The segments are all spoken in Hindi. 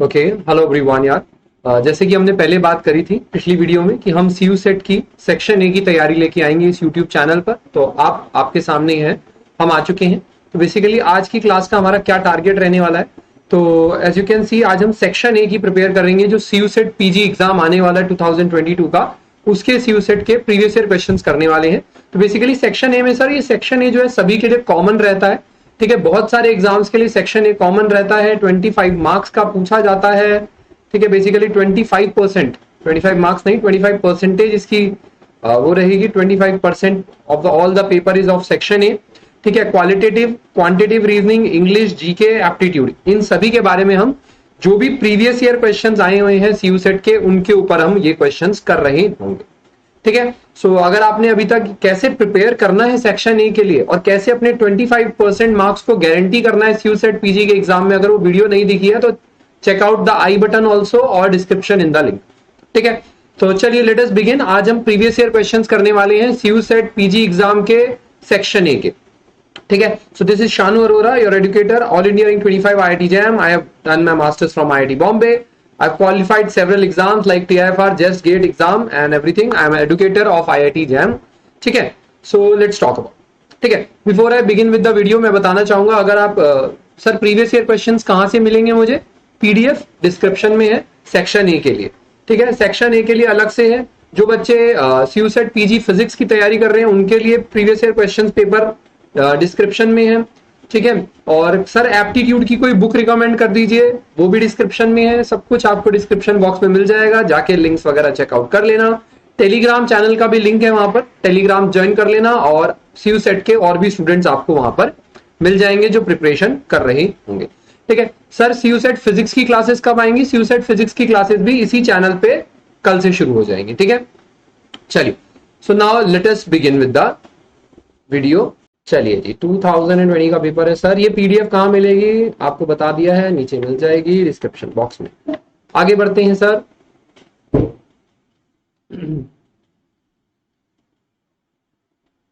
ओके, हेलो एवरीवन यार। जैसे कि हमने पहले बात करी थी पिछली वीडियो में कि हम सी यू सेट की सेक्शन ए की तैयारी लेके आएंगे इस यूट्यूब चैनल पर। तो आपके सामने ही है, हम आ चुके हैं। तो बेसिकली आज की क्लास का हमारा क्या टारगेट रहने वाला है, तो एज यू कैन सी आज हम सेक्शन ए की प्रिपेयर करेंगे। जो सी यू सेट पीजी एग्जाम आने वाला है 2022 का, उसके सी यू सेट के प्रीवियस ईयर क्वेश्चंस करने वाले हैं। तो बेसिकली सेक्शन ए में सर, ये सेक्शन ए जो है सभी के लिए कॉमन रहता है। ठीक है, बहुत सारे एग्जाम्स के लिए सेक्शन ए कॉमन रहता है। 25 मार्क्स का पूछा जाता है। ठीक है, बेसिकली 25%, 25 मार्क्स नहीं, 25% इसकी वो रहेगी। 25% of the all the paper is of section A. ठीक है, qualitative, quantitative reasoning, English, GK, aptitude, इन सभी के बारे में हम जो भी प्रीवियस ईयर क्वेश्चंस आए हुए हैं सीयू सेट के, उनके ऊपर हम ये क्वेश्चंस कर रहे होंगे। ठीक है, सो अगर आपने अभी तक कैसे प्रिपेयर करना है सेक्शन ए के लिए और कैसे अपने 25% मार्क्स को गारंटी करना है सीयू सेट पीजी के एग्जाम में, अगर वो वीडियो नहीं दिखी है तो check out the I button also और डिस्क्रिप्शन इन द लिंक। ठीक है, तो चलिए लेट अस बिगिन। आज हम प्रीवियस ईयर क्वेश्चंस करने वाले हैं सीयू सेट पीजी एग्जाम के सेक्शन ए के। ठीक है, so this is Shanu Arora, your educator, all India rank 25 IIT JAM. I have done my masters from IIT Bombay. I've qualified several exams like TIFR, JEST, GATE exam and everything. I am an educator of IIT JAM. ठीक है, so let's talk about. ठीक है, before I begin with the video मैं बताना चाहूंगा, अगर आप सर प्रीवियस ईयर क्वेश्चंस कहाँ से मिलेंगे मुझे, PDF डिस्क्रिप्शन में है सेक्शन ए के लिए। ठीक है, सेक्शन ए के लिए अलग से है। जो बच्चे सीयू सेट पीजी फिजिक्स की तैयारी कर रहे हैं उनके लिए previous year question paper description में है। ठीक है, और सर एप्टीट्यूड की कोई बुक रिकमेंड कर दीजिए, वो भी डिस्क्रिप्शन में है। सब कुछ आपको डिस्क्रिप्शन बॉक्स में मिल जाएगा, जाके लिंक्स वगैरह चेकआउट कर लेना। टेलीग्राम चैनल का भी लिंक है वहां पर, टेलीग्राम ज्वाइन कर लेना, और सीयू सेट के और भी स्टूडेंट्स आपको वहां पर मिल जाएंगे जो प्रिपरेशन कर रहे होंगे। ठीक है सर, सीयू सेट फिजिक्स की क्लासेस कब आएंगी? सीयू सेट फिजिक्स की क्लासेस भी इसी चैनल पे कल से शुरू हो जाएंगी। ठीक है, चलिए, so now let us begin with the video. चलिए जी, 2020 का पेपर है सर। ये पीडीएफ कहाँ मिलेगी आपको बता दिया है, नीचे मिल जाएगी डिस्क्रिप्शन बॉक्स में। आगे बढ़ते हैं sir.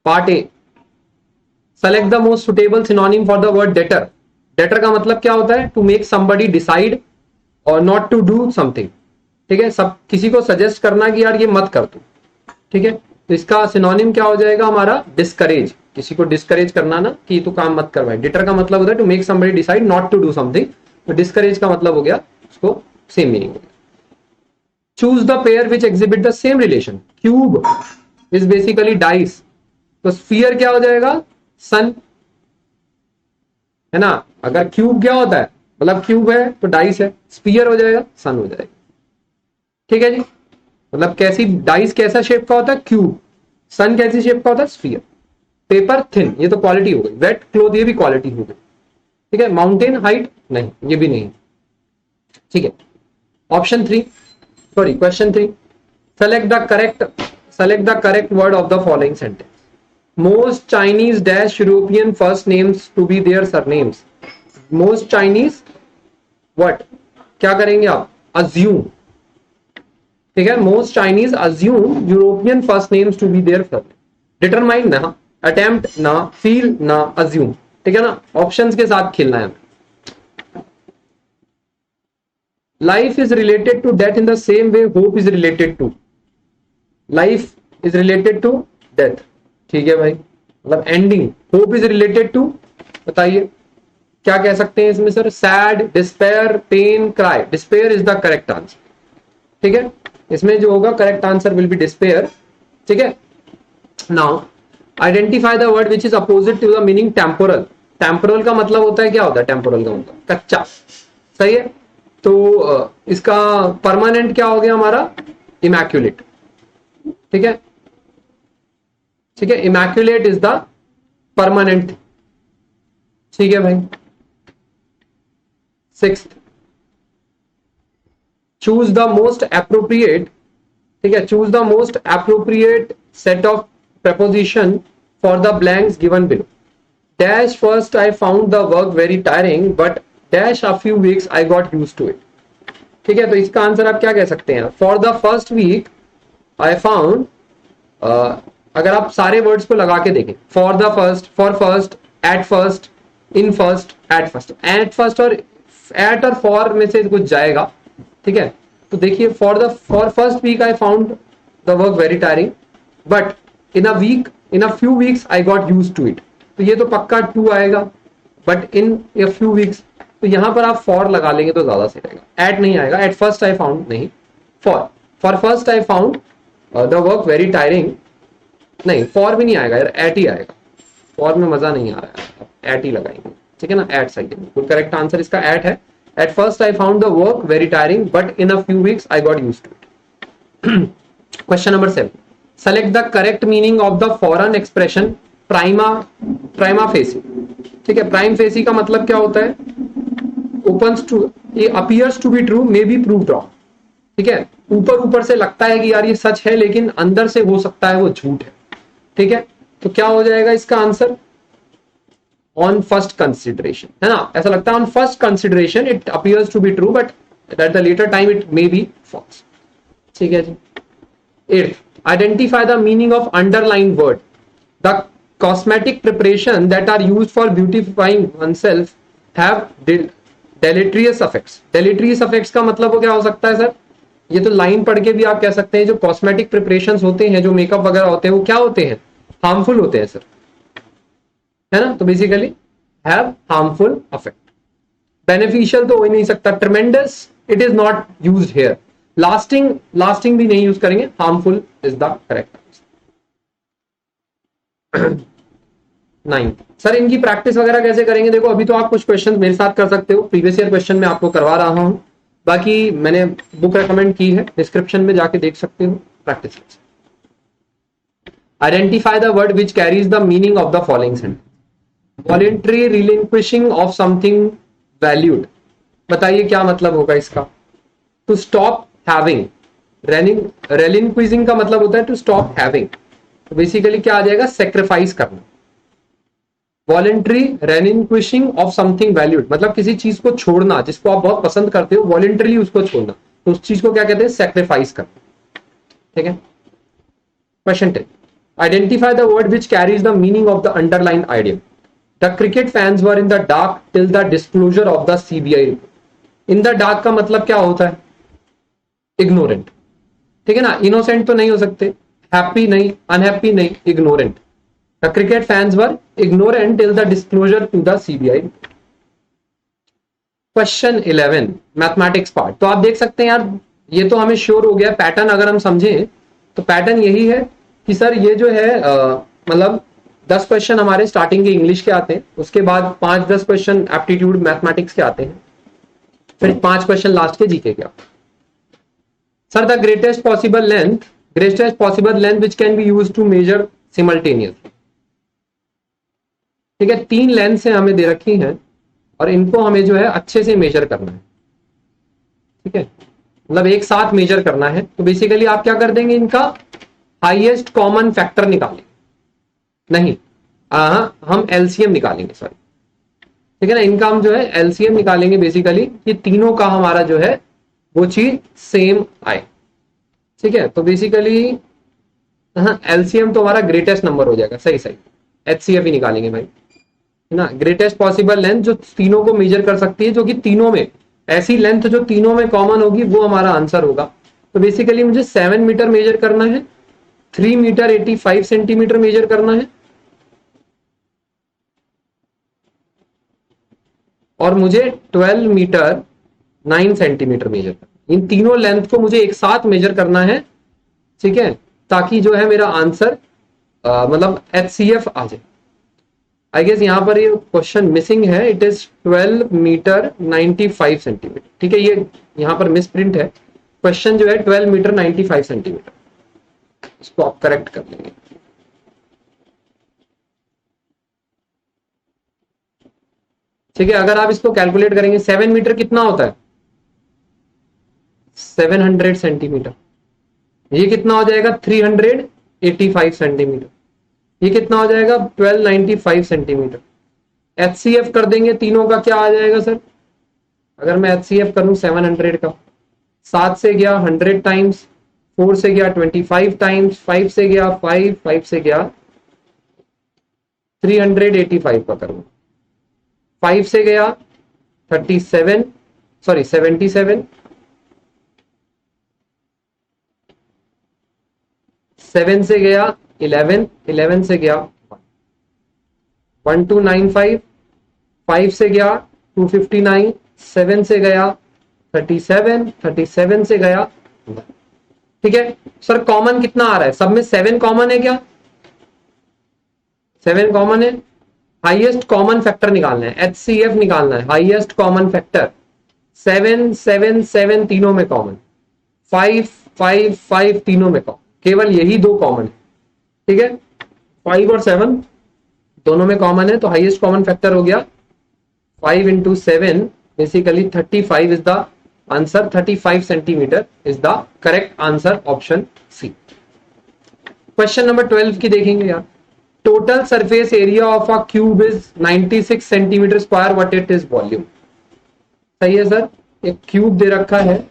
Part A, select the most suitable synonym for the word debtor. Debtor का मतलब क्या होता है? टू मेक समबडी डिसाइड और नॉट टू डू समथिंग। ठीक है, सब किसी को सजेस्ट करना कि यार ये मत कर तू। ठीक है, तो इसका सिनोनिम क्या हो जाएगा हमारा? डिस्करेज। किसी को डिस्करेज करना ना कि तू काम मत करवाए। डिटर का मतलब होता है to make somebody decide not to do something. तो डिस्करेज का मतलब हो गया, उसको सेम मीनिंग हो गया। Choose the pair which exhibit the same relation. Cube is basically dice, तो स्फीयर क्या हो जाएगा? सन, है ना। अगर क्यूब क्या होता है, मतलब क्यूब है तो डाइस है, स्फीयर हो जाएगा सन हो जाएगा। ठीक है जी, मतलब कैसी डाइस कैसा शेप का होता है? क्यूब। सन कैसी शेप का होता है? स्फीयर। पेपर थिन, ये तो क्वालिटी हो गई। वेट क्लोथ, ये भी क्वालिटी हो गई। ठीक है, माउंटेन हाइट नहीं, ये भी नहीं। ठीक है, option 3, sorry question 3, select the correct word of the following sentence. Most Chinese dash European first names to be their surnames. Most Chinese what, क्या करेंगे आप? अज्यूम। ठीक है, most Chinese assume European first names to be their surname. Determine ना, अटेम्प्ट ना, फील ना, अज्यूम। ठीक है ना, ऑप्शंस के साथ खेलना है। Life is related to death in the same way hope is related to. Life is related to death. ठीक है भाई, मतलब ending. Hope is related to, बताइए क्या कह सकते हैं इसमें sir? Sad, despair, pain, cry. Despair is the correct answer. ठीक है, इसमें जो होगा correct answer will be despair. ठीक है, now identify the word which is opposite to the meaning temporal. Temporal का मतलब होता है, क्या होता है टेम्पोरल का मतलब? कच्चा। सही है, तो इसका परमानेंट क्या हो गया हमारा? इमैक्युलेट। ठीक है, ठीक है, इमैक्युलेट इज द परमानेंट। ठीक है भाई। 6th, choose the most appropriate. ठीक है, choose the most appropriate set of preposition for the blanks given below. Dash, first I found the work very tiring but dash a few weeks I got used to it. ठीक है, तो इसका आंसर आप क्या कह सकते हैं? For the first week I found, अगर आप सारे वर्ड्स को लगा के देखें, for the first, for first, at first, in first, at first और एट और फॉर में से कुछ जाएगा, ठीक है। तो देखिए for first week I found the work very tiring but in a few weeks I got use to it. तो ये तो पक्का टू आएगा, but in a few weeks, तो यहां पर आप फॉर लगा लेंगे तो ज्यादा सही रहेगा। एट नहीं आएगा, एट फर्स्ट आई फाउंड नहीं, for first I found the work very tiring, नहीं फॉर भी नहीं आएगा यार, एट ही आएगा, फॉर में मजा नहीं आ रहा है, एट ही लगाएंगे, ठीक है ना। एट सही है, बिल्कुल करेक्ट आंसर इसका एट है। At first I found the work very tiring but in a few weeks I got used to it. Question number 7, select the correct meaning of the foreign expression prima facie. ठीक है, प्राइम फेसी का मतलब क्या होता है? ओपन्स टू, ये appears to be true may be proved wrong. ठीक है, ऊपर ऊपर से लगता है कि यार ये सच है, लेकिन अंदर से हो सकता है वो झूठ है। ठीक है, तो क्या हो जाएगा इसका आंसर? ऑन फर्स्ट कंसिडरेशन, है ना, ऐसा लगता है on first consideration it appears to be true but at the later time it may be false. ठीक है जी। 8th, identify the meaning of underlined word. The cosmetic preparation that are used for beautifying oneself have deleterious effects. Deleterious effects का मतलब क्या हो सकता है सर? ये तो लाइन पढ़ के भी आप कह सकते हैं, जो कॉस्मेटिक प्रिपरेशंस होते हैं, जो मेकअप वगैरह होते हैं, वो क्या होते हैं? हार्मफुल होते हैं सर, है ना। तो basically have harmful effect. Beneficial तो हो ही नहीं सकता। ट्रेमेंडस it is not used here. Lasting भी नहीं यूज करेंगे। Harmful is the correct answer. 9th, sir इनकी प्रैक्टिस वगैरह कैसे करेंगे? देखो अभी तो आप कुछ क्वेश्चन मेरे साथ कर सकते हो, प्रीवियस ईयर क्वेश्चन में आपको करवा रहा हूं, बाकी मैंने बुक रेकमेंड की है, डिस्क्रिप्शन में जाके देख सकते हो practice. Identify the word which carries the meaning of the following sentence. Voluntary रिलिंक्विशिंग of something valued, बताइए क्या मतलब होगा इसका? To stop having. रेलिंक्विशिंग का मतलब होता है टू स्टॉप हैविंग, तो बेसिकली क्या आ जाएगा? सेक्रीफाइस करना। वॉलेंट्री रेलिंक्विशिंग ऑफ समथिंग वैल्यूड मतलब किसी चीज को छोड़ना जिसको आप बहुत पसंद करते हो, वॉलेंट्रीली उसको छोड़ना, तो उस चीज को क्या कहते हैं? सेक्रीफाइस करना। ठीक है। Question 10, identify the word which carries the meaning of the underline idiom. The cricket fans were in the dark till the disclosure of the CBI report. In the dark का मतलब क्या होता है? इग्नोरेंट। ठीक है ना, इनोसेंट तो नहीं हो सकते, हैप्पी नहीं, अनहैप्पी नहीं, ignorant. The cricket fans were ignorant till the disclosure to the CBI. Question 11, mathematics part. तो आप देख सकते हैं यार, ये तो हमें श्योर हो गया पैटर्न। अगर हम समझें तो पैटर्न यही है कि सर ये जो है मतलब 10 क्वेश्चन हमारे स्टार्टिंग के इंग्लिश के आते हैं, उसके बाद 5-10 क्वेश्चन एप्टीट्यूड मैथमेटिक्स के आते हैं, फिर 5 क्वेश्चन लास्ट के जीके के आते हैं। Sir, the greatest possible length which can be used to measure simultaneously. ठीक है, 3 लेंथ हमें दे रखी हैं और इनको हमें जो है अच्छे से मेजर करना है। ठीक है, मतलब एक साथ मेजर करना है। तो बेसिकली आप क्या कर देंगे? इनका हाईएस्ट कॉमन फैक्टर निकालेंगे, नहीं हम एलसीएम निकालेंगे, सॉरी। ठीक है ना, इनका हम जो है एलसीएम निकालेंगे बेसिकली, ये तीनों का हमारा जो है वो चीज सेम आए। ठीक है, तो बेसिकली एलसीएम तो हमारा ग्रेटेस्ट नंबर हो जाएगा। सही एचसीएफ ही निकालेंगे भाई, है ना। ग्रेटेस्ट पॉसिबल लेंथ जो तीनों को मेजर कर सकती है, जो कि तीनों में ऐसी लेंथ जो तीनों में कॉमन होगी, वो हमारा आंसर होगा। तो बेसिकली मुझे 7 मीटर मेजर करना है, 3 मीटर 85 सेंटीमीटर मेजर करना है, और मुझे 12 मीटर 9 सेंटीमीटर मेजर करना। इन तीनों लेंथ को मुझे एक साथ मेजर करना है, ठीक है, ताकि जो है मेरा आंसर मतलब एचसीएफ आ जाए। आई गेस यहां पर ये क्वेश्चन मिसिंग है, इट इज 12 मीटर 95 सेंटीमीटर। ठीक है, ये यहां पर मिस प्रिंट है। क्वेश्चन जो है 12 मीटर 95 सेंटीमीटर, इसको आप करेक्ट कर लेंगे। ठीक है, अगर आप इसको कैलकुलेट करेंगे 7 मीटर कितना होता है? 700 सेंटीमीटर। ये कितना हो जाएगा? 385 सेंटीमीटर। ये कितना हो जाएगा? 1295 सेंटीमीटर। एचसीएफ कर देंगे तीनों का, क्या आ जाएगा सर? अगर मैं एचसीएफ करूं 700 का, 7 से गया 100 टाइम्स, 4 से गया 25 टाइम्स, 5 से गया 5 से गया 385 का करूं, 5 से गया 37, सॉरी 77, 7 से गया 11, 11 से गया 1295, 5 से गया 259, 7 से गया 37, 37 से गया 1। ठीक है सर, कॉमन कितना आ रहा है? सब में 7 कॉमन है क्या? 7 कॉमन है। हाईएस्ट कॉमन फैक्टर निकालना है, HCF निकालना है, हाईएस्ट कॉमन फैक्टर। 7 7 7 तीनों में कॉमन, 5 5 5 तीनों में कॉमन, केवल यही दो कॉमन है। ठीक है, 5 और 7 दोनों में कॉमन है, तो हाईएस्ट कॉमन फैक्टर हो गया 5 into 7, basically 35 is the answer. 35 centimetre is the correct answer, option C. Question number 12 की देखेंगे यार। Total surface area of a cube is 96 centimetre square, what it is volume. सही है सर, एक क्यूब दे रखा है,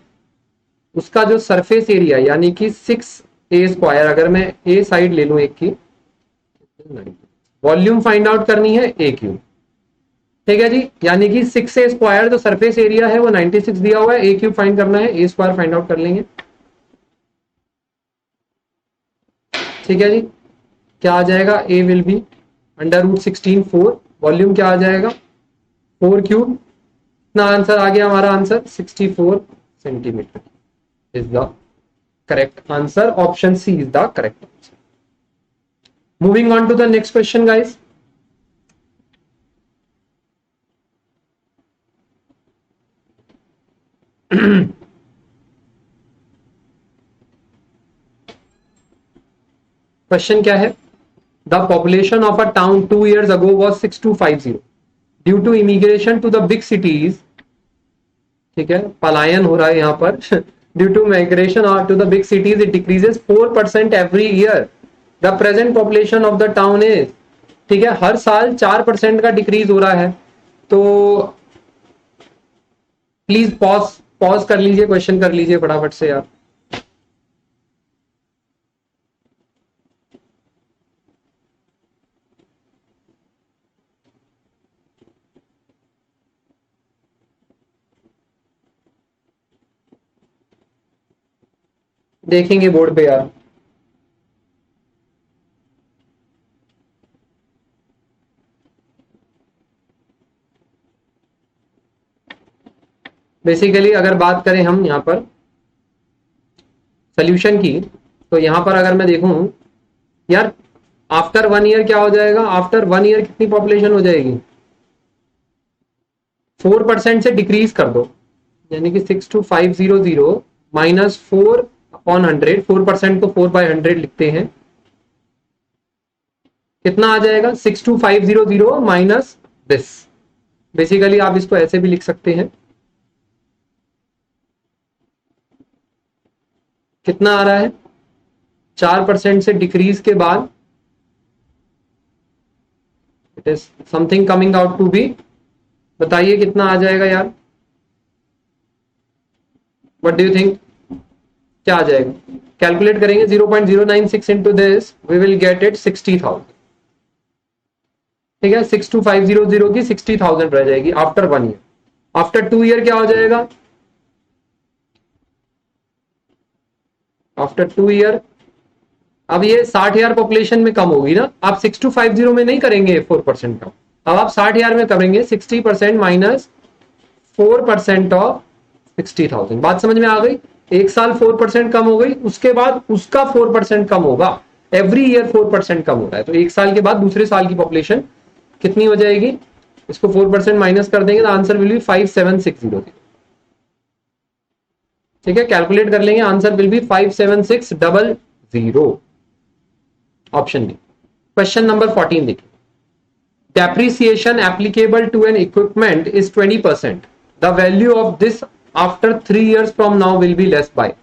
उसका जो सरफेस एरिया यानी कि 6a स्क्वायर, अगर मैं ए साइड ले लूं एक की, वॉल्यूम फाइंड आउट करनी है ए क्यूब। ठीक है जी, यानी कि 6a स्क्वायर जो सरफेस एरिया है वो 96 दिया हुआ है, ए क्यूब फाइंड करना है, ए स्क्वायर फाइंड आउट कर लेंगे। ठीक है जी, क्या आ जाएगा? ए विल बी √16 4, वॉल्यूम क्या आ जाएगा? 4 क्यूब। इतना आंसर आ गया हमारा, answer 64 centimetre is the correct answer, option C is the correct answer. Moving on to the next question guys. Question क्या है? The population of a town 2 years ago was 6250 due to immigration to the big cities. ठीक है, पलायन हो रहा है यहाँ पर। Due to migration to the big cities it decreases 4% every year. The present population of the town is, ठीक है, हर साल 4% का डिक्रीज हो रहा है। तो प्लीज पॉज कर लीजिए, क्वेश्चन कर लीजिए फटाफट से यार। देखेंगे बोर्ड पे यार। बेसिकली अगर बात करें हम यहाँ पर सोल्यूशन की, तो यहाँ पर अगर मैं देखूं यार, आफ्टर 1 year क्या हो जाएगा? आफ्टर 1 year कितनी पॉपुलेशन हो जाएगी? 4% से डिक्रीज कर दो, यानी कि 62500 माइनस 4/100, 4% को 4/100 लिखते हैं, कितना आ जाएगा? 62500 माइनस दिस। बेसिकली आप इसको ऐसे भी लिख सकते हैं, कितना आ रहा है? 4% से डिक्रीज के बाद it is something coming out to be, बताइए कितना आ जाएगा यार? व्हाट डू यू थिंक, क्या आ जाएगा? कैलकुलेट करेंगे 0.096 into this, we will get it 60,000। ठीक है, 62500 की 60,000 रह जाएगी आफ्टर 1 year। आफ्टर 2 year क्या हो जाएगा? आफ्टर 2 year अब ये 60,000 पॉपुलेशन में कम होगी ना, आप 6250 में नहीं करेंगे 4% कम, अब आप 60,000 में करेंगे। 60% माइनस 4% ऑफ 60,000। बात समझ में आ गई? एक साल 4% कम हो गई, उसके बाद उसका 4% कम होगा, एवरी ईयर 4% कम हो रहा है, तो एक साल के बाद दूसरे साल की पॉपुलेशन कितनी हो जाएगी? इसको 4% माइनस कर देंगे तो आंसर विल बी 57,600। ठीक है, कैलकुलेट कर लेंगे, answer will be 57,600, option D. Question number 14 देखिए। Depreciation applicable to an equipment is 20%, the value of this after 3 years from now will be less by.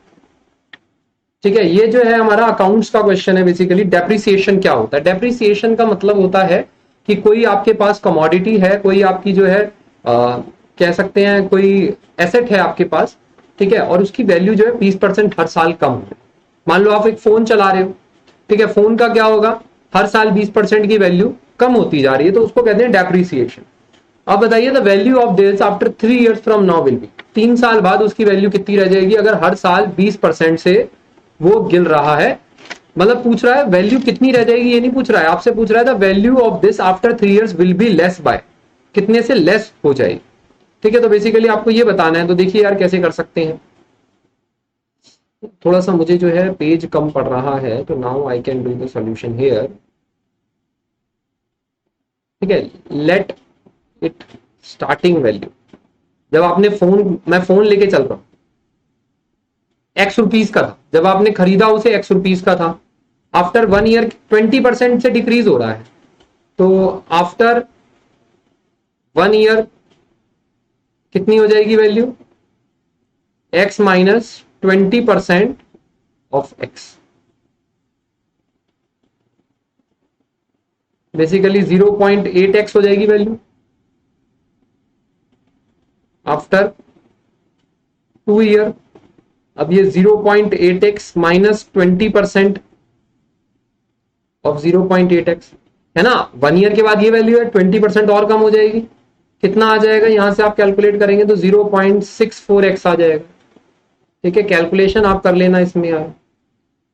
ठीक है, ये जो है हमारा अकाउंट्स का क्वेश्चन है। बेसिकली डेप्रिसिएशन क्या होता है? डेप्रिसिएशन का मतलब होता है कि कोई आपके पास कमोडिटी है, कोई आपकी जो है कह सकते हैं कोई एसेट है आपके पास, ठीक है, और उसकी वैल्यू जो है 20% हर साल कम हो। मान लो आप एक फोन चला रहे हो, ठीक है, फोन का क्या होगा? हर साल 20% की वैल्यू कम होती जा रही है, तो उसको कहते हैं डेप्रिसिएशन। अब बताइए the value of this after 3 years from now will B. 3 साल बाद उसकी वैल्यू कितनी रह जाएगी अगर हर साल 20% से वो गिर रहा है। मतलब पूछ रहा है वैल्यू कितनी रह जाएगी, ये नहीं पूछ रहा है, आपसे पूछ रहा है the value of this after 3 years will be less bye, कितने से लेस हो जाएगी। ठीक है, तो बेसिकली आपको ये बताना है। तो देखिए यार कैसे कर सकते हैं, थोड़ा सा मुझे जो है पेज कम पड़ रहा है, तो now I can do the solution here. ठीक है, लेट इट स्टार्टिंग वैल्यू, जब आपने फोन, मैं फोन लेके चल रहा हूं, एक्स रुपीज का था, जब आपने खरीदा उसे एक्स रुपीज का था, आफ्टर 1 year 20% से डिक्रीज हो रहा है, तो आफ्टर 1 year कितनी हो जाएगी value, x minus 20% of x, basically 0.8x हो जाएगी वैल्यू आफ्टर 2 year। अब ये 0.8x माइनस 20% ऑफ 0.8x है ना, 1 year के बाद ये वैल्यू है 20% और कम हो जाएगी, कितना आ जाएगा, यहां से आप कैलकुलेट करेंगे तो 0.64x आ जाएगा। ठीक है, कैलकुलेशन आप कर लेना इसमें यार।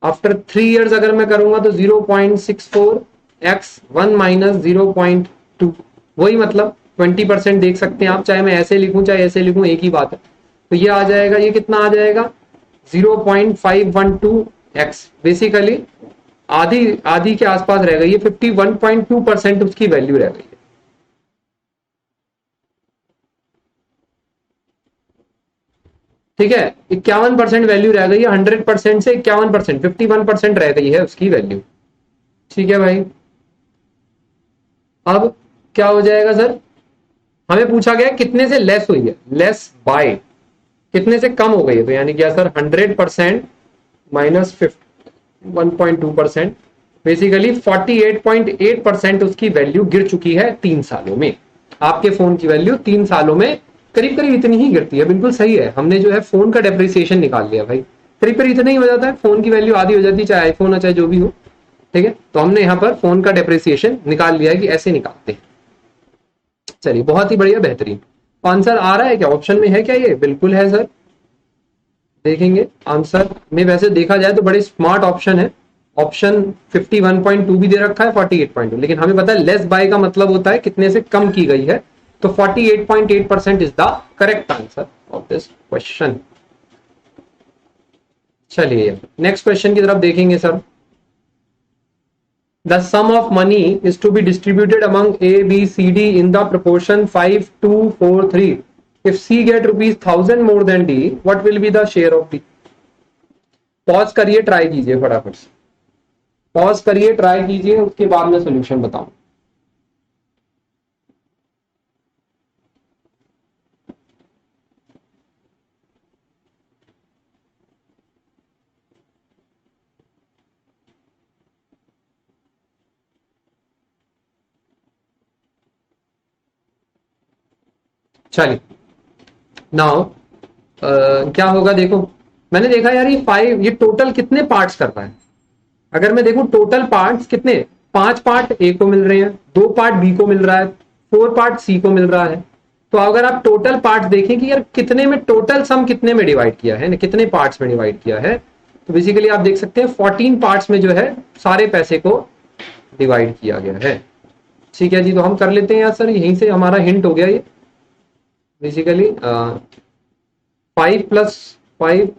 आफ्टर 3 years अगर मैं करूंगा तो 0.64x 1 माइनस 0.2, वही मतलब 20% देख सकते हैं आप, चाहे मैं ऐसे लिखूं चाहे ऐसे लिखूं एक ही बात है। तो ये आ जाएगा, ये कितना आ जाएगा 0.512x, बेसिकली आधी आधी के आसपास रह गई है, 51.2% उसकी वैल्यू रह गई है। ठीक है, 51% वैल्यू रह गई है, 100% से 51%, 51% रह गई है उसकी वैल्यू। ठीक है भाई, अब क्या हो जाएगा सर, हमें पूछा गया कितने से लेस हुई है, लेस बाय कितने से कम हो गई है, तो यानी क्या सर 100% माइनस 1.2%, बेसिकली 48.8% उसकी वैल्यू गिर चुकी है 3 सालों में। आपके फोन की वैल्यू 3 सालों में करीब करीब इतनी ही गिरती है, बिल्कुल सही है, हमने जो है फोन का डेप्रिसिएशन निकाल लिया भाई, करीब करीब इतना ही हो जाता है, फोन की वैल्यू आधी हो जाती है, चाहे आईफोन हो चाहे जो भी हो। ठीक है, तो हमने यहाँ पर फोन का डेप्रिसिएशन निकाल लिया है कि ऐसे निकालते हैं। चलिए बहुत ही बढ़िया, बेहतरीन। आंसर आ रहा है क्या, ऑप्शन में है क्या, ये बिल्कुल है सर, देखेंगे आंसर में। वैसे देखा जाए तो बड़े स्मार्ट ऑप्शन है, ऑप्शन 51.2 भी दे रखा है 48.2, लेकिन हमें पता है लेस बाय का मतलब होता है कितने से कम की गई है, तो 48.8% is the correct answer of this question. चलिए नेक्स्ट क्वेश्चन की तरफ देखेंगे sir. The sum of money is to be distributed among A, B, C, D in the proportion 5, 2, 4, 3. If C get rupees 1000 more than D, what will be the share of D? Pause करिए, ट्राई कीजिए, फटाफट से पॉज करिए, ट्राई कीजिए, उसके बाद मैं सोल्यूशन बताऊं। चलिए नाउ क्या होगा, देखो मैंने देखा यार ये 5, ये टोटल कितने पार्ट्स कर रहा है, अगर मैं देखूं टोटल पार्ट्स कितने, 5 पार्ट ए को मिल रहे हैं, 2 पार्ट बी को मिल रहा है, 4 पार्ट सी को मिल रहा है। तो अगर आप टोटल पार्ट देखें कि यार कितने में टोटल सम कितने में डिवाइड किया है, कितने पार्ट्स में डिवाइड किया है, तो बेसिकली आप देख सकते हैं 14 पार्ट्स में जो है सारे पैसे को डिवाइड किया गया है। ठीक है जी, तो हम कर लेते हैं यार सर, यहीं से हमारा हिंट हो गया ये, बेसिकली 5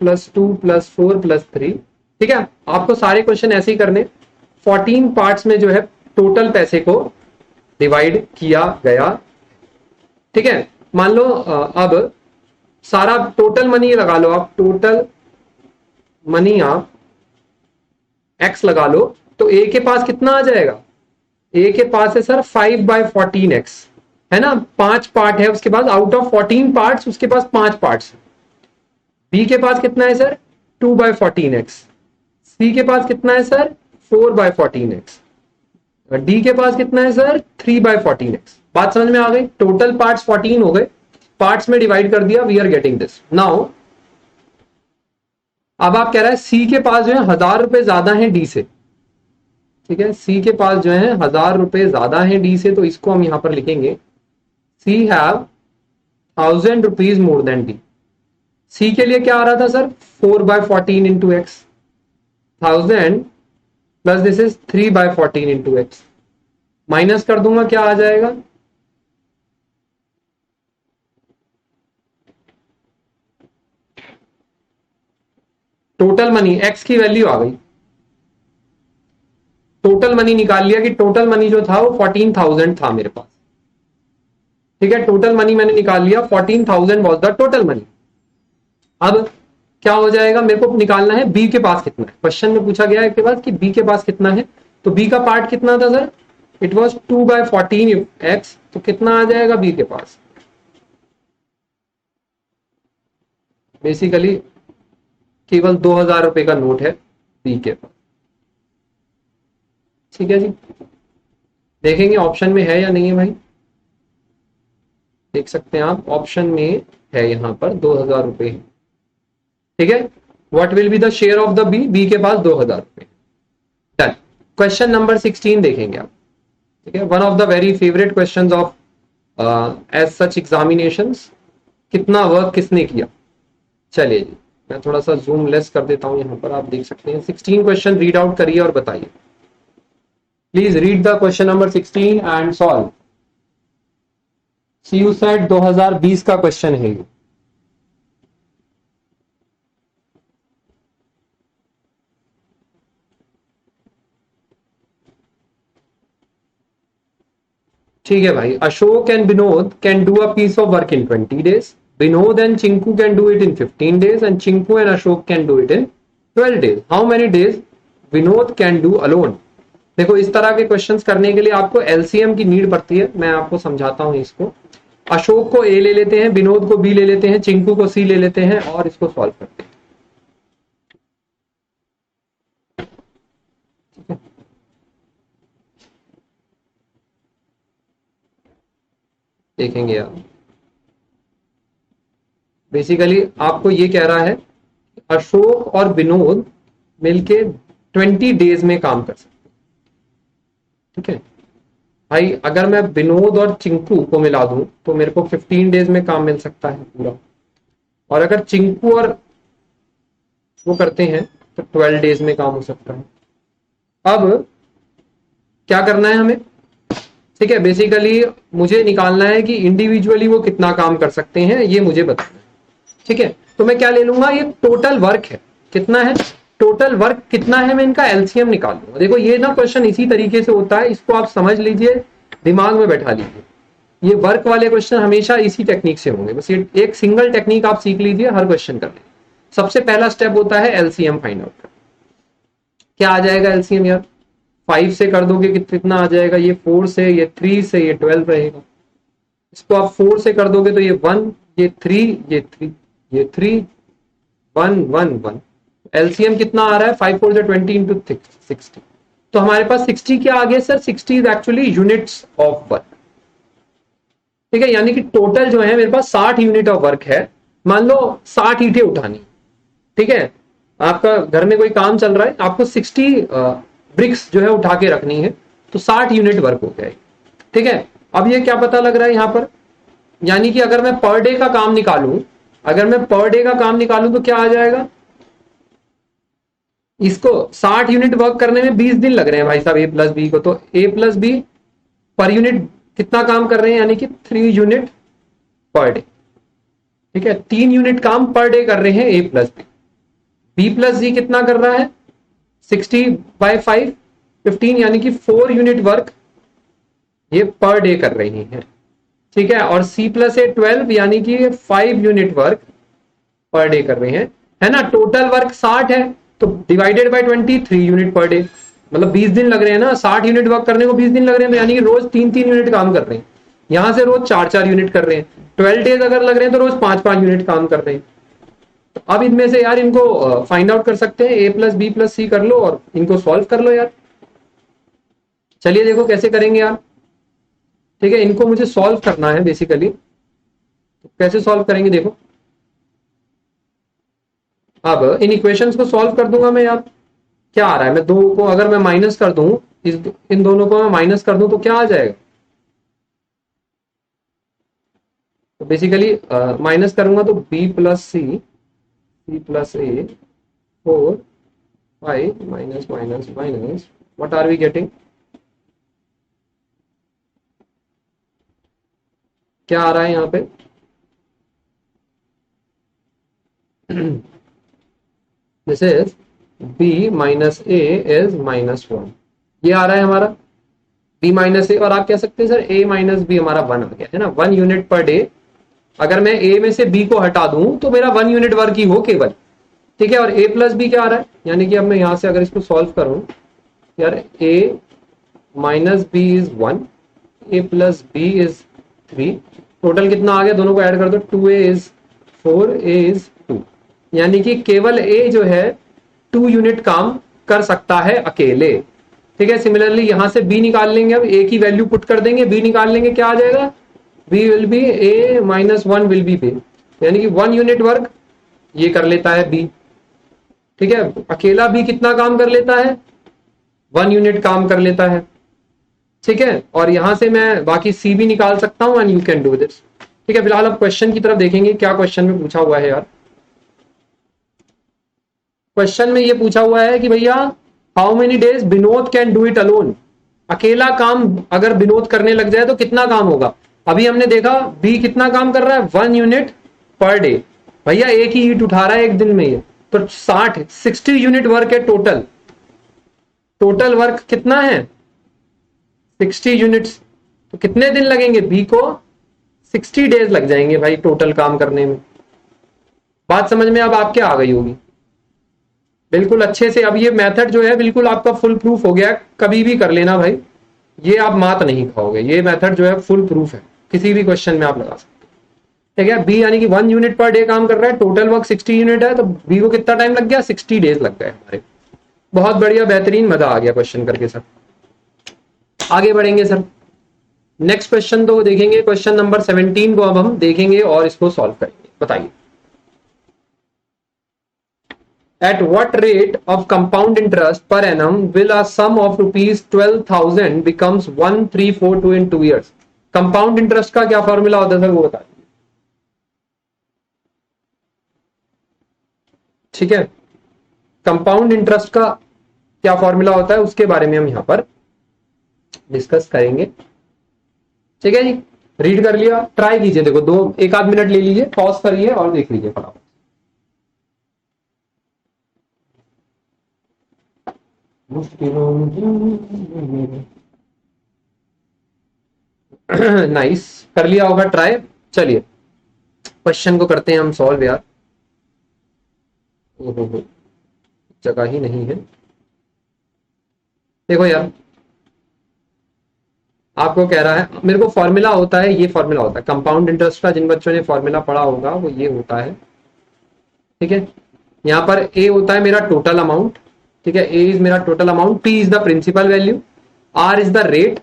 + 2 + 4 + 3। ठीक है, आपको सारे क्वेश्चन ऐसे ही करने, 14 पार्ट्स में जो है टोटल पैसे को डिवाइड किया गया। ठीक है, मान लो अब सारा टोटल मनी लगा लो आप, टोटल मनी आप x लगा लो, तो a के पास कितना आ जाएगा, a के पास है सर 5/14x, है ना, 5 पार्ट है उसके पास, आउट ऑफ 14 पार्ट्स उसके पास 5 पार्ट्स। बी के पास कितना है सर 2/14x, सी के पास कितना है सर 4/14x, डी के पास कितना है सर 3/14x। बात समझ में आ गई, टोटल पार्ट्स 14 हो गए, पार्ट्स में डिवाइड कर दिया, we are getting this now. अब आप कह रहे हैं सी के पास जो है 1000 रुपए ज्यादा है डी से। ठीक है, सी के पास जो है 1000 रुपए ज्यादा है डी से, तो इसको हम यहां पर लिखेंगे C have 1000 rupees more than D. C के लिए क्या आ रहा था sir, 4/14 into X, 1000 plus this is 3/14 into X, minus कर दूंगा क्या आ जाएगा, टोटल मनी एक्स की वैल्यू आ गई, टोटल मनी निकाल लिया कि टोटल मनी जो था वो 14,000 था मेरे पास। ठीक है, टोटल मनी मैंने निकाल लिया, 14,000 वॉज द टोटल मनी। अब क्या हो जाएगा, मेरे को निकालना है बी के पास कितना है, क्वेश्चन में पूछा गया है के पास कि बी के पास कितना है, तो बी का पार्ट कितना था सर, इट वॉज 2/14 एक्स, तो कितना आ जाएगा बी के पास, बेसिकली केवल 2,000 रुपए का नोट है बी के पास। ठीक है जी, देखेंगे ऑप्शन में है या नहीं है भाई, देख सकते हैं आप ऑप्शन में है, यहां पर 2,000 रुपए है। ठीक है, what will be the share of the B, B के पास 2,000 रुपए। डन, क्वेश्चन नंबर 16 देखेंगे आप। ठीक है, one of the very favourite questions of as such examinations, कितना वर्क किसने किया। चलिए जी, मैं थोड़ा सा जूम लेस कर देता हूं, यहां पर आप देख सकते हैं 16 क्वेश्चन रीड आउट करिए और बताइए। Please read the question number 16 and solve. CU set 2020 का क्वेश्चन है ये। ठीक है भाई, Ashok and Vinod can do a piece of work in 20 days, Vinod and Chinku can do it in 15 days, and Chinku and Ashok can do it in 12 days। How many days Vinod can do alone. देखो, इस तरह के क्वेश्चंस करने के लिए आपको एलसीएम की नीड पड़ती है, मैं आपको समझाता हूं इसको। अशोक को ए ले लेते हैं, विनोद को बी ले लेते हैं, चिंकू को सी ले लेते हैं और इसको सॉल्व करते हैं। देखेंगे आप, बेसिकली आपको ये कह रहा है अशोक और विनोद मिलके 20 डेज में काम कर सकते हैं। ठीक है भाई, अगर मैं विनोद और चिंकू को मिला दूं तो मेरे को 15 डेज में काम मिल सकता है पूरा, और अगर चिंकू और वो करते हैं तो 12 डेज में काम हो सकता है। अब क्या करना है हमें, ठीक है, बेसिकली मुझे निकालना है कि इंडिविजुअली वो कितना काम कर सकते हैं, ये मुझे बताना है। ठीक है, तो मैं क्या ले लूंगा, ये टोटल वर्क है, कितना है टोटल वर्क कितना है, मैं इनका एलसीएम निकाल लूंगा। देखो ये ना क्वेश्चन इसी तरीके से होता है, इसको आप समझ लीजिए, दिमाग में बैठा लीजिए। ये वर्क वाले क्वेश्चन हमेशा इसी टेक्निक से होंगे, बस ये एक सिंगल टेक्निक आप सीख लीजिए हर क्वेश्चन करने। सबसे पहला स्टेप होता है एलसीएम फाइंड आउट करना। क्या आ जाएगा एलसीएम यार, 5 से कर दोगे कि कितना आ जाएगा, ये 4 से, ये 3 से, ये 12 रहेगा। इसको आप 4 से कर दोगे तो ये 1, ये 3, ये 3, ये 3, 1 1 1। एलसीएम कितना आ रहा है, 5 4 20 इंटू 60। तो हमारे पास 60 क्या आ गया sir, 60 is actually units of work. ठीक है, यानी कि टोटल जो है मेरे पास 60 यूनिट ऑफ वर्क है। मान लो 60 ईंटें उठानी, ठीक है, आपका घर में कोई काम चल रहा है, आपको 60 ब्रिक्स जो है उठा के रखनी है, तो 60 यूनिट वर्क हो गया। ठीक है, अब ये क्या पता लग रहा है यहां पर, यानी कि अगर मैं पर डे का काम निकालूं, अगर मैं पर डे का काम निकालूं तो क्या आ जाएगा, इसको 60 यूनिट वर्क करने में 20 दिन लग रहे हैं भाई साहब ए प्लस बी को, तो ए प्लस बी पर यूनिट कितना काम कर रहे हैं, यानी कि 3 यूनिट पर डे। ठीक है, 3 यूनिट काम पर डे कर रहे हैं ए प्लस बी। बी प्लस सी कितना कर रहा है, 60/5 15, यानी कि 4 यूनिट वर्क ये पर डे कर रही हैं। ठीक है, और सी प्लस ए 12, यानी कि 5 यूनिट वर्क पर डे कर रहे हैं, है ना। टोटल वर्क 60 है, तो divided by 20, 3 unit per day, मतलब 20 दिन लग रहे हैं ना, 60 यूनिट वर्क करने को 20 दिन लग रहे हैं, तो यानी कि रोज 3 यूनिट काम कर रहे हैं। यहां से रोज 4 यूनिट कर रहे हैं, 12 डेज अगर लग रहे हैं तो रोज 5 यूनिट काम कर रहे हैं। तो अब इनमें से यार इनको फाइंड आउट कर सकते हैं, ए प्लस बी प्लस सी कर लो और इनको सॉल्व कर लो यार। चलिए देखो कैसे करेंगे यार। ठीक है, इनको मुझे सॉल्व करना है बेसिकली, तो कैसे सॉल्व करेंगे देखो। अब इन इक्वेशंस को सॉल्व कर दूंगा मैं यार। क्या आ रहा है, मैं दो को अगर मैं माइनस कर दूं, इन दोनों को मैं माइनस कर दूं तो क्या आ जाएगा, तो बेसिकली माइनस करूंगा तो B plus C b plus a 4 5 minus minus minus what are we getting? क्या आ रहा है यहाँ पे? This is b minus a is -1, ये आ रहा है हमारा b माइनस ए, और आप कह सकते हैं सर a माइनस बी हमारा 1 आ गया है ना, 1 यूनिट पर डे। अगर मैं a में से b को हटा दूं तो मेरा 1 यूनिट वर्क ही हो केवल, ठीक है। और a प्लस बी क्या आ रहा है, यानी कि अब मैं यहां से अगर इसको सॉल्व करूं, यार a minus B is 1, a plus B is 3, total कितना आ गया, दोनों को ऐड कर दो, 2a इज 4, a इज 2, यानी कि केवल a जो है 2 यूनिट काम कर सकता है अकेले, ठीक है। सिमिलरली यहां से b निकाल लेंगे, अब a की वैल्यू पुट कर देंगे, b निकाल लेंगे, क्या आ जाएगा, b will be a minus 1 will be b, यानी कि 1 यूनिट वर्क ये कर लेता है b, ठीक है। अकेला b कितना काम कर लेता है, 1 यूनिट काम कर लेता है, ठीक है। और यहां से मैं बाकी c भी निकाल सकता हूं, and you can do this, ठीक है। फिलहाल अब क्वेश्चन की तरफ देखेंगे, क्या क्वेश्चन में पूछा हुआ है यार। क्वेश्चन में ये पूछा हुआ है कि भैया how many days Vinod can do it alone, अकेला काम अगर विनोद करने लग जाए तो कितना काम होगा। अभी हमने देखा बी कितना काम कर रहा है, 1 यूनिट पर डे, भैया एक ही ईट उठा रहा है एक दिन में ये, तो 60 यूनिट वर्क है टोटल, टोटल वर्क कितना है 60 यूनिट्स, तो कितने दिन लगेंगे, बी को 60 डेज लग जाएंगे भाई टोटल काम करने में। बात समझ में अब आपके आ गई होगी बिल्कुल अच्छे से। अब ये मेथड जो है बिल्कुल आपका फुल प्रूफ हो गया, कभी भी कर लेना भाई, ये आप मात नहीं खाओगे, ये मेथड जो है फुल प्रूफ है, किसी भी क्वेश्चन में आप लगा सकते हैं, ठीक है। बी यानी कि 1 यूनिट पर डे काम कर रहा है, टोटल वर्क 60 यूनिट है, तो बी को कितना टाइम लग गया, 60 डेज लग गए हमारे। बहुत बढ़िया, बेहतरीन, मजा आ गया क्वेश्चन करके सर। आगे बढ़ेंगे सर, नेक्स्ट क्वेश्चन तो देखेंगे, क्वेश्चन नंबर 17 को अब हम देखेंगे और इसको सॉल्व करेंगे। बताइए, at what rate of compound interest per annum will a sum of rupees 12,000 becomes 1342 in 2 years? Compound interest का क्या फॉर्मूला होता है सर, वो बता दीजिए, ठीक है। कंपाउंड इंटरेस्ट का क्या फॉर्मूला होता है उसके बारे में हम यहां पर डिस्कस करेंगे, ठीक है जी। रीड कर लिया, ट्राई कीजिए, देखो 1 आध मिनट ले लीजिए, पॉज करिए और देख लीजिए फटाफट। नाइस, कर लिया होगा ट्राई। चलिए क्वेश्चन को करते हैं हम सॉल्व यार, ओहो जगह ही नहीं है। देखो यार, आपको कह रहा है, मेरे को फॉर्मूला होता है, ये फॉर्मूला होता है कंपाउंड इंटरेस्ट का, जिन बच्चों ने फॉर्मूला पढ़ा होगा वो ये होता है, ठीक है। यहां पर ए होता है मेरा टोटल अमाउंट, ठीक है, ए इज मेरा total amount, P is the principal value, R is the rate,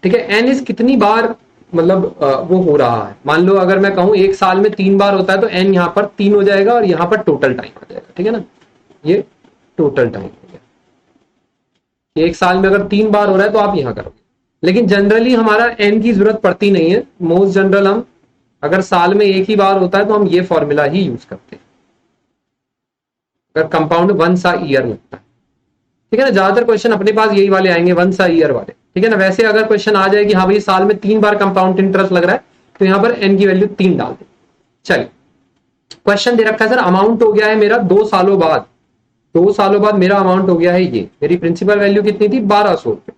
ठीक है, एन इज कितनी बार मतलब वो हो रहा है। मान लो अगर मैं कहूं 1 साल में 3 बार होता है, तो एन यहां पर 3 हो जाएगा और यहां पर टोटल टाइम आ जाएगा, ठीक है ना, ये टोटल टाइम हो गया। 1 साल में अगर 3 बार हो रहा है तो आप यहां करोगे, लेकिन जनरली हमारा एन की जरूरत पड़ती नहीं है, मोस्ट जनरल हम अगर साल में 1 ही बार होता है तो हम ये फॉर्मूला ही यूज करते हैं, अगर कंपाउंड 1 सा ईयर लगता है, ठीक है ना। ज्यादातर क्वेश्चन अपने पास यही वाले आएंगे 1 सा ईयर वाले, ठीक है ना। वैसे अगर क्वेश्चन आ जाए कि हाँ भाई साल में 3 बार कंपाउंड इंटरेस्ट लग रहा है, तो यहां पर एन की वैल्यू 3 डाल दे। चलिए क्वेश्चन दे रखा है सर, अमाउंट हो गया है मेरा 2 सालों बाद, 2 सालों बाद मेरा अमाउंट हो गया है ये, मेरी प्रिंसिपल वैल्यू कितनी थी 1200 रुपए,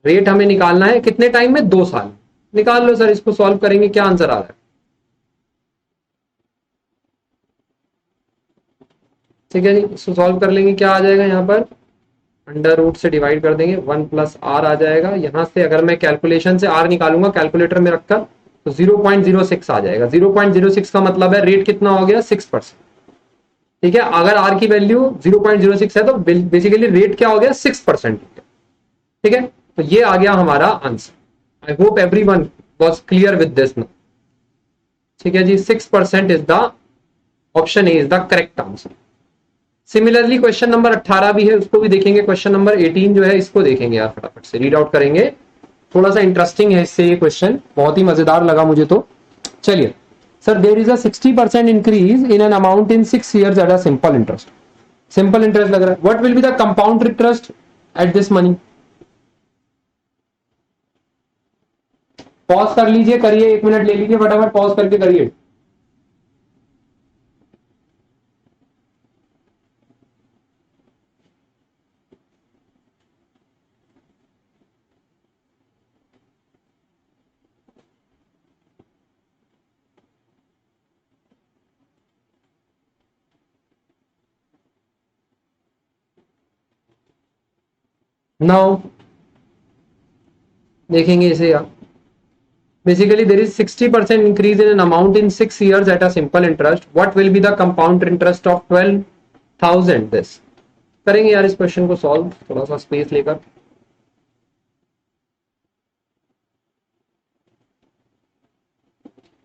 रेट हमें निकालना है कितने टाइम में, 2 साल। निकाल लो सर, इसको सॉल्व करेंगे, क्या आंसर आ रहा है, ठीक है जी। इसको सॉल्व कर लेंगे, क्या आ जाएगा यहाँ पर, अंडर रूट से डिवाइड कर देंगे, 1 प्लस आर आ जाएगा। यहां से अगर मैं कैलकुलेशन से आर निकालूंगा कैलकुलेटर में रखकर, तो 0.06 आ जाएगा। 0.06 का मतलब है रेट कितना हो गया, 6%, ठीक है। अगर आर की वैल्यू 0.06 है तो बेसिकली रेट क्या हो गया, 6%, ठीक है। तो ये आ गया हमारा answer. I hope everyone was clear with this now, ठीक है जी। 6% is the option A is the correct answer. Similarly question number 18 भी है, उसको भी देखेंगे। क्वेश्चन नंबर 18 जो है इसको देखेंगे यार, फटाफट से रीड आउट करेंगे, थोड़ा सा इंटरेस्टिंग है इससे ये क्वेश्चन, बहुत ही मजेदार लगा मुझे तो। चलिए sir there is a 60% increase in an amount in 6 years at a simple interest. Simple interest लग रहा है. What will be the compound interest at this money? Pause कर लीजिए, करिए, 1 मिनट ले लीजिए, फटाफट पॉज करके करिए. नाउ देखेंगे इसे आप. Basically, there is 60% increase in an amount in 6 years at a simple interest. What will be the compound interest of 12,000? This करेंगे यार इस क्वेश्चन को सॉल्व, थोड़ा सा स्पेस लेकर.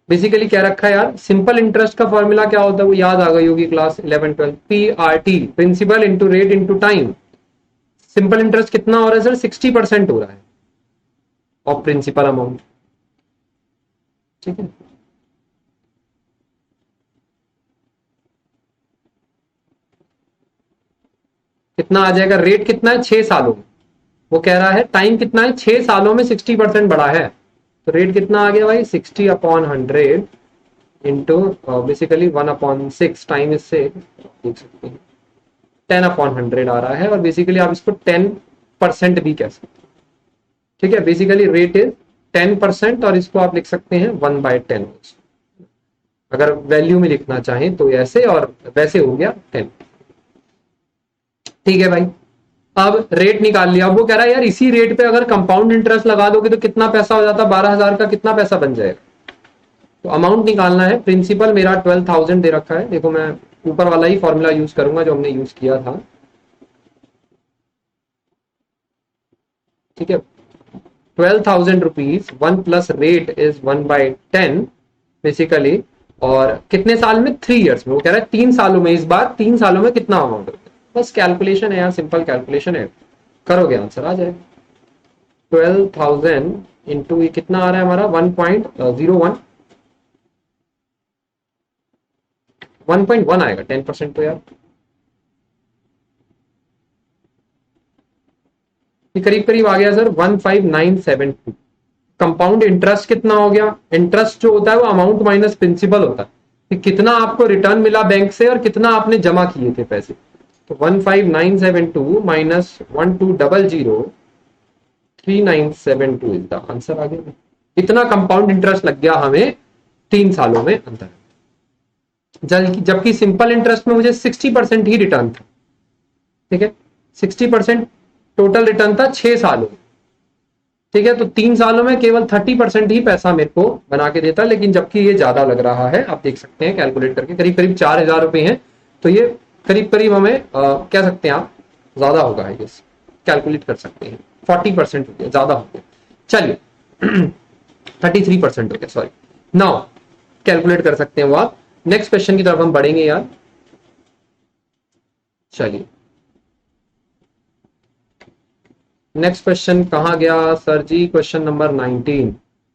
बेसिकली क्या रखा है यार, सिंपल इंटरेस्ट का फॉर्मूला क्या होता है वो याद आ गई होगी class 11-12. PRT, principal into rate into time. Simple interest कितना हो रहा है सर? 60% हो रहा है ऑफ प्रिंसिपल अमाउंट. ठीक है, कितना आ जाएगा? रेट कितना है? 6 सालों में. वो कह रहा है टाइम कितना है? 6 सालों में 60% बढ़ा है. तो रेट कितना आ गया भाई? 60/100 इंटू बेसिकली 1/6 टाइम. इससे देख सकते हैं 10/100 आ रहा है. और बेसिकली आप इसको 10% भी कह सकते हैं. ठीक है, बेसिकली रेट इज 10% और इसको आप लिख सकते हैं 1/10. अगर वैल्यू में लिखना चाहें तो ऐसे, और वैसे हो गया 10. ठीक है भाई, अब रेट निकाल लिया. अब वो कह रहा है यार इसी रेट पे अगर कंपाउंड इंटरेस्ट लगा दोगे तो कितना पैसा हो जाता? 12,000 का कितना पैसा बन जाएगा? तो अमाउंट निकालना है. प्रिंसिपल मेरा 12,000 दे रखा है. देखो मैं ऊपर वाला ही फॉर्मूला यूज करूंगा जो हमने यूज किया था. ठीक है, 12,000 rupees, 1 plus rate is 1/10 basically. और कितने साल में? 3 years में. वो कह रहा है 3 सालों में. इस बार 3 सालों में कितना अमाउंट होता है? बस कैलकुलेशन है यार, सिंपल कैलकुलेशन है, करोगे आंसर आ जाएगा. 12,000 इंटू ये कितना आ रहा है हमारा? 1.01. 1.1 आएगा. 10% तो यार ये करीब करीब आ गया सर 15972. कंपाउंड इंटरेस्ट कितना हो गया? इंटरेस्ट जो होता है वो अमाउंट माइनस प्रिंसिपल होता है कि कितना आपको रिटर्न मिला बैंक से और कितना आपने जमा किए थे पैसे. तो 15972 माइनस 1200 3972 इज द आंसर. आ गया. इतना कंपाउंड इंटरेस्ट लग गया हमें 3 सालों में अंतर. जबकि सिंपल इंटरेस्ट में मुझे 60% ही रिटर्न था. ठीक है, 60% टोटल रिटर्न था 6 सालों में. ठीक है, तो 3 सालों में केवल 30% ही पैसा मेरे को बना के देता. लेकिन जबकि ये ज्यादा लग रहा है, आप देख सकते हैं कैलकुलेट करके, करीब करीब 4,000 रुपए हैं. तो ये करीब करीब हमें कह सकते हैं आप ज्यादा होगा. ये कैलकुलेट कर सकते हैं. 40% हो गया, ज्यादा हो गया. चलिए 33% हो गया, सॉरी. नाउ कैलकुलेट कर सकते हैं वो आप. नेक्स्ट क्वेश्चन की तरफ हम बढ़ेंगे यार. चलिए नेक्स्ट क्वेश्चन कहां गया सर जी? क्वेश्चन नंबर 19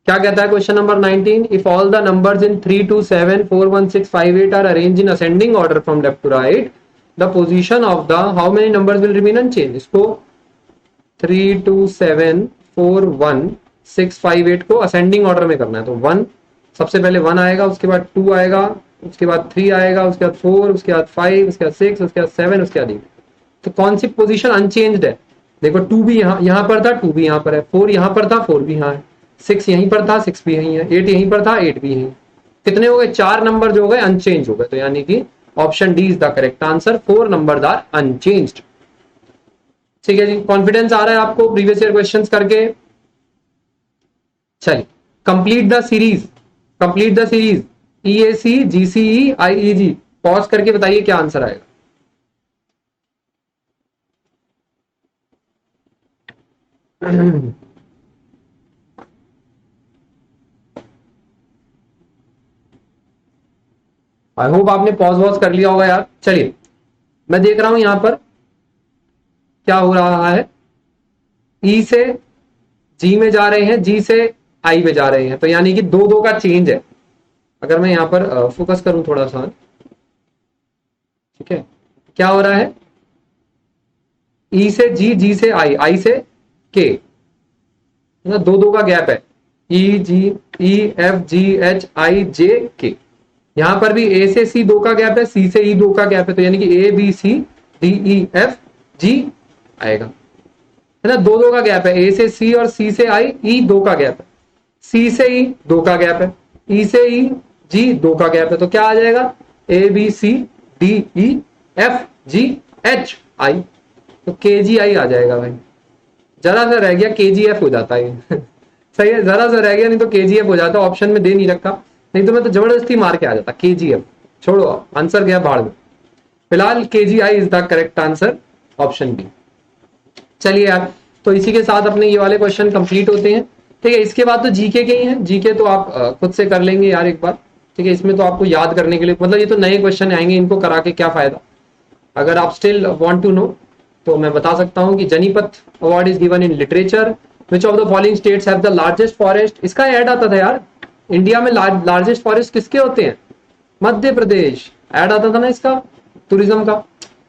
क्या कहता है? Question number 19, if all the numbers in 3 2 7 4 1 6 5 8 are arrange in ascending order from left to right, the position of the how many numbers will remain unchange. इसको 3 2 7 4 1 6 5 8 को असेंडिंग ऑर्डर में करना है. तो 1 सबसे पहले 1 आएगा, उसके बाद 2 आएगा, उसके बाद 3 आएगा, उसके बाद 4, उसके बाद 5, उसके बाद 6, उसके बाद 7, उसके बाद 8. तो कौन सी पोजीशन अनचेंज्ड है? देखो 2 भी यहां पर था, 2 भी यहां पर है, 4 यहां पर था, 4 भी यहां है, 6 यहीं पर था, 6 भी यहीं है, 8 यहीं पर था, 8 भी यहीं. कितने हो गए? 4 नंबर जो हो गए अनचेंज हो गए. तो यानी कि option D is the correct answer. 4 number are unchanged. ठीक है जी, कॉन्फिडेंस आ रहा है आपको प्रीवियस ईयर क्वेश्चंस करके? चलिए complete the series. Complete the series EAC GCE IEG. Pause करके बताइए क्या आंसर आएगा. आई होप आपने पॉज वॉज कर लिया होगा यार. चलिए मैं देख रहा हूं यहां पर क्या हो रहा है. E से G में जा रहे हैं, G से I में जा रहे हैं. तो यानी कि 2 2 का चेंज है. अगर मैं यहाँ पर फोकस करूं थोड़ा सा, ठीक है, क्या हो रहा है, ई से जी, जी से आई, आई से के, मतलब दो दो का गैप है, ई जी, ई एफ जी एच आई जे के। यहां पर भी ए से सी दो का गैप है, सी से ई दो का गैप है, तो यानी कि A B C D E F G आएगा, है ना। दो दो का गैप है, ए से सी और सी से आई, ई दो का गैप है, सी से ई दो का गैप है, ई से ई जी दो का गैप है, तो क्या आ जाएगा, A B C D E F G H I, तो के जी आई आ जाएगा भाई। जरा सा रह गया, के जी एफ हो जाता है सही है, जरा सा रह गया, नहीं तो के जी एफ हो जाता, ऑप्शन में दे नहीं रखा, नहीं तो मैं तो जबरदस्ती मार के आ जाता के जी एफ। छोड़ो, आंसर गया भाड़ में। फिलहाल के जी आई is the correct answer, option B. चलिए यार, तो इसी के साथ अपने ये वाले क्वेश्चन कंप्लीट होते हैं, ठीक है। इसके बाद तो जीके के ही हैं, जीके तो आप खुद से कर लेंगे यार एक बार, ठीक है। इसमें तो आपको याद करने के लिए, मतलब ये तो नए क्वेश्चन आएंगे, इनको करा के क्या फायदा। अगर आप स्टिल वांट टू नो तो मैं बता सकता हूं कि Jnanpith award is given in literature, which of the following states have the largest forest. इसका ऐड आता था यार, इंडिया में लार्जेस्ट फॉरेस्ट किसके होते हैं, मध्य प्रदेश, ऐड आता था ना इसका, टूरिज्म का।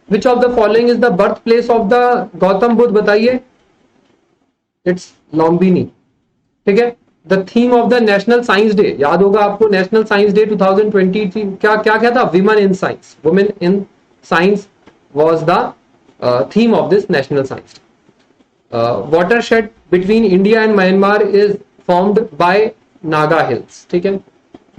विच of the following is the birth place of the Gautam Buddha, बताइए, इट्स लुम्बिनी, ठीक है। The theme of the national science day, याद होगा आपको, नेशनल साइंस डे 2020 क्या क्या क्या था, women in science, women in science was the theme of this national science. Watershed between India and Myanmar is formed by Naga Hills, ठीक है।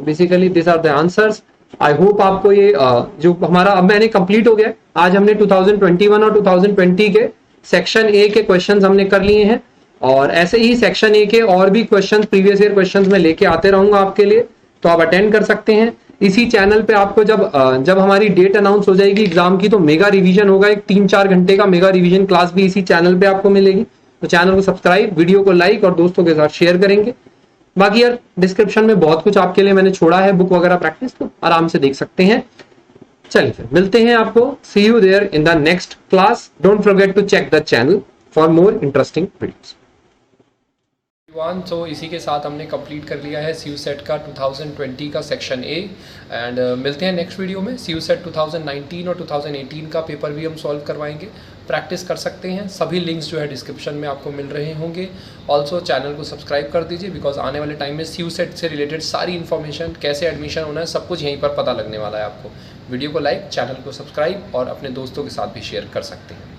Basically this are the answers. I hope आपको ये जो हमारा अब मैंने कंप्लीट हो गया, आज हमने 2021 और 2020 के सेक्शन ए के क्वेश्चंस हमने कर लिए हैं, और ऐसे ही सेक्शन ए के और भी क्वेश्चंस, प्रीवियस ईयर क्वेश्चंस मैं लेके आते रहूंगा आपके लिए, तो आप अटेंड कर सकते हैं इसी चैनल पे। आपको जब हमारी डेट अनाउंस हो जाएगी एग्जाम की, तो मेगा रिवीजन होगा, एक 3-4 घंटे का मेगा रिवीजन क्लास भी इसी चैनल पे आपको मिलेगी। तो चैनल को सब्सक्राइब, वीडियो को लाइक और दोस्तों के साथ शेयर करेंगे। बाकी यार डिस्क्रिप्शन में बहुत कुछ आपके लिए मैंने छोड़ा है, बुक वगैरह प्रैक्टिस, तो आराम से देख सकते हैं। चलिए फिर मिलते हैं आपको, see you there in the next class. Don't forget to check the channel for more interesting videos. तो इसी के साथ हमने कंप्लीट कर लिया है सीयू सेट का 2020 का सेक्शन ए, एंड मिलते हैं नेक्स्ट वीडियो में। सीयू सेट 2019 और 2018 का पेपर भी हम सॉल्व करवाएंगे, प्रैक्टिस कर सकते हैं। सभी लिंक्स जो है डिस्क्रिप्शन में आपको मिल रहे होंगे। ऑल्सो चैनल को सब्सक्राइब कर दीजिए, बिकॉज आने वाले टाइम में सीयू सेट से रिलेटेड सारी इन्फॉर्मेशन, कैसे एडमिशन होना है, सब कुछ यहीं पर पता लगने वाला है आपको। वीडियो को लाइक, चैनल को सब्सक्राइब और अपने दोस्तों के साथ भी शेयर कर सकते हैं।